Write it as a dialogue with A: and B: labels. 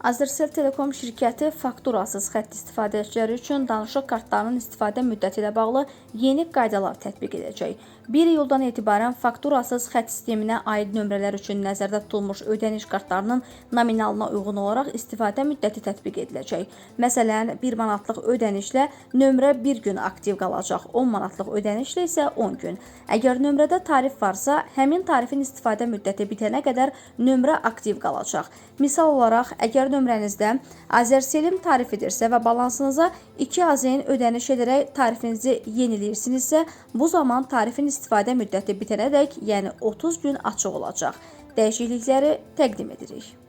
A: Azercell Telekom şirkəti fakturasız xətt istifadəçiləri üçün danışıq kartlarının istifadə müddəti ilə bağlı yeni qaydalar tətbiq edəcək. 1 iyuldan etibarən fakturasız xətt sisteminə aid nömrələr üçün nəzərdə tutulmuş ödəniş kartlarının nominalına uyğun olaraq istifadə müddəti tətbiq ediləcək. Məsələn, 1 manatlıq ödənişlə nömrə 1 gün aktiv qalacaq, 10 manatlıq ödənişlə isə 10 gün. Əgər nömrədə tarif varsa, həmin tarifin istifadə müddəti bitənə qədər nömrə aktiv qalacaq. Misal olaraq, əgər nömrənizdə Azercellin tarifidirsə və balansınıza 2 AZN ödəniş edərək tarifinizi yeniləyirsinizsə, bu zaman tarifin istifadə müddəti bitənədək, yəni 30 gün açıq olacaq. Dəyişiklikləri təqdim edirik.